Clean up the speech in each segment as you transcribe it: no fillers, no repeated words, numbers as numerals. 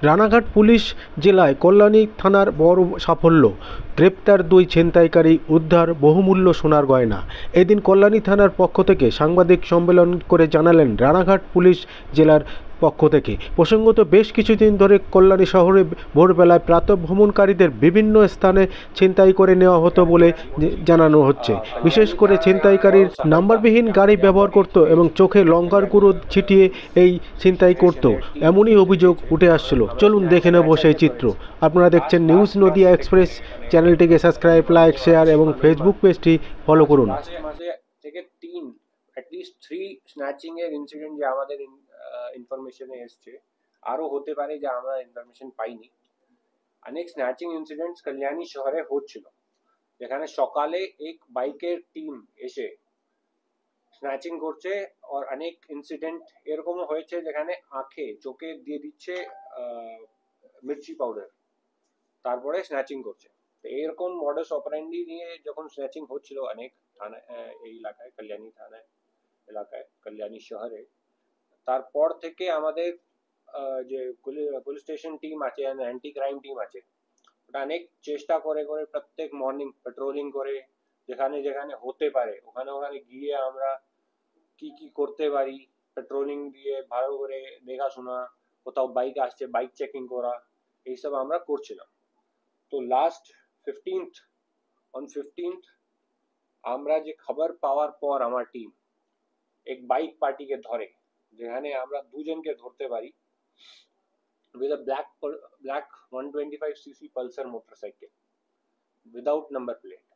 Ranaghat police জেলায় কল্যাণী থানার বড় সাফল্য, গ্রেপ্তার 2 ছিনতাইকারী, উদ্ধার বহুমূল্য সোনার গয়না। এদিন কল্যাণী থানার পক্ষ থেকে সাংবাদিক সম্মেলন করে জানালেন রানাঘাট পুলিশ জেলার পক্ষ থেকে, প্রসঙ্গত বেশ কিছুদিন ধরে কল্যাণী শহরে ভোরবেলায় প্রাতঃভ্রমণকারীদের বিভিন্ন স্থানে ছিনতাই করে নেওয়া হতো বলে জানানো হচ্ছে। বিশেষ করে ছিনতাইকারীর নাম্বারবিহীন গাড়ি ব্যবহার করত এবং চোখে লঙ্কার গুঁড়ো ছিটিয়ে এই ছিনতাই করত, এমনই অভিযোগ উঠে আসছিল। চলুন দেখে নেব সেই চিত্র। আপনারা দেখছেন নিউজ নদিয়া এক্সপ্রেস। চ্যানেলটিকে সাবস্ক্রাইব, লাইক, শেয়ার এবং ফেসবুক পেজটি ফলো করুন। থেকে 3 অ্যাটলিস্ট 3 স্ন্যাচিং এর ইনসিডেন্ট যে আমাদের ইনফরমেশনে এসছে, আরো হতে পারে যে আমরা ইনফরমেশন পাইনি। অনেক স্ন্যাচিং ইনসিডেন্টস কল্যাণী শহরে হচ্ছিল, যেখানে সকালে এক বাইকের টিম এসে স্ন্যাচিং করছে। আর অনেক ইনসিডেন্ট এরকমও হয়েছে যেখানে চোখে দিয়ে দিচ্ছে মির্চি পাউডার, তারপরে স্ন্যাচিং করছে। তো এরকম মডাস অপারেন্ডি নিয়ে যখন স্ন্যাচিং হচ্ছিল অনেক থানা এই এলাকায়, কল্যাণী থানায় এলাকায়, কল্যাণী শহরে, তারপর থেকে আমাদের যে পুলিশ স্টেশন টিম আছে, অ্যান্টি ক্রাইম টিম আছে, ওটা অনেক চেষ্টা করে প্রত্যেক মর্নিং পেট্রোলিং করে, যেখানে যেখানে হতে পারে ওখানে ওখানে গিয়ে আমরা কি কি করতে পারি, পেট্রোলিং দিয়ে ভালো করে দেখাশোনা, কোথাও বাইক আসছে বাইক চেকিং করা, এইসব আমরা করছিলাম। তো লাস্ট 15th আমরা যে খবর পাওয়ার পর আমার টিম এক বাইক পার্টিকে ধরে, যেখানে আমরা 2 জনকে ধরতে পারি with a black 125cc pulsar motorcycle without number plate।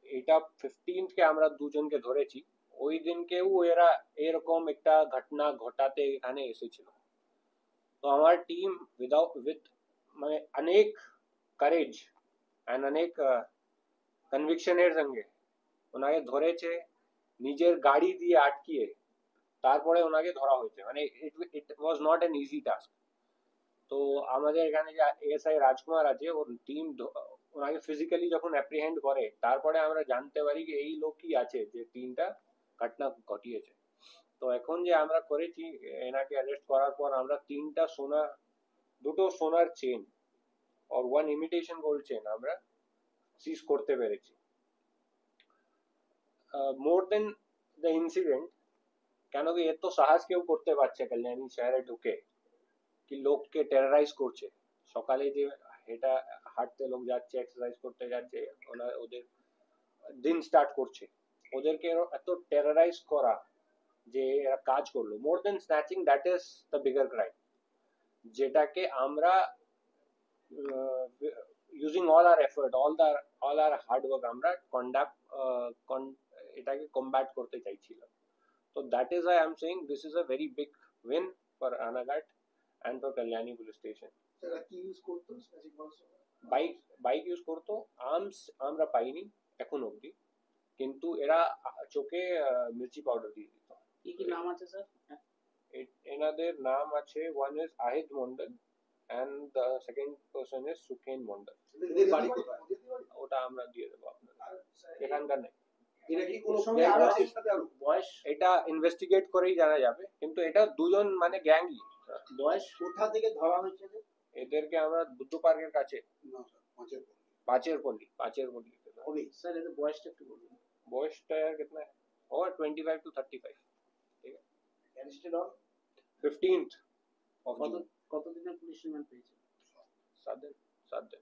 এটা 15th কে আমরা 2 জনকে ধরেছি। ওই দিনকেও এরা এরকম একটা ঘটনা ঘটাতে এখানে এসেছিল। তো আমার টিম উইথ মানে অনেক কারেজ এন্ড অনেক কনভিকশনের সঙ্গে ওনাকে ধরেছে, নিজের গাড়ি দিয়ে আটকিয়ে তারপরে ওনাকে ধরা হয়েছে। মানে it was not an easy task. তো আমাদের এখানে যে এএসআই রাজকুমার আছে, ওর টিম ওনাকে ফিজিক্যালি যখন অ্যাপ্রিহেন্ড করে, তারপরে আমরা জানতে পারি যে এই লোকই আছে যে 3টা ঘটনা ঘটিয়েছে। তো এখন যে আমরা করেছি, এনাকে অ্যারেস্ট করার পর আমরা 3টা সোনা, 2টো সোনার চেন আর 1 ইমিটেশন গোল্ড চেন আমরা সিজ করতে পেরেছি। মোর দেন দ্য ইনসিডেন্ট, কেন কি এত সাহস কেউ করতে পারছে কল্যাণী শহরে ঢুকে, কি লোককে টেররাইজ করছে। সকালে যে হাঁটতে লোক যাচ্ছে, এক্সারসাইজ করতে যাচ্ছে, ওদের দিন স্টার্ট করছে, ওদেরকে এত টেররাইজ করা যে এরা কাজ করলো। More than snatching, that is the bigger crime, যেটাকে আমরা using all our effort, all our hard work আমরা এটাকে কমব্যাট করতে চাইছিলাম। তো that is I am saying this is a very big win for Ranaghat and for Kalyani police station। Bike use করতো, arms আমরা পাইনি এখন অবধি, কিন্তু এরা চোখে মির্চি পাউডার দিয়ে দিত। কি নাম আছে স্যার? এনাদের নাম আছে, one is আহিত Mondal and the second person is Sukhen Mondal. ওটা আমরা দিয়ে দেবো আপনাদের, এখানকার নেই। এটা ইনভেস্টিগেট করেই জানা যাবে, কিন্তু এটা 2 জন মানে গ্যাংই। বয়স কোথা থেকে ধরা হয়েছে এদেরকে? আমরা বুদ্ধ পার্কের কাছে, পাঁচের পল্লী। স্যার এদের বয়সটা একটু বলুন। বয়সটা কিतना है? और 25 to 35। ঠিক আছে। Arrested on 15th of June। কত দিনের পুলিশ রিমান্ড পেয়েছে? 7 দিন।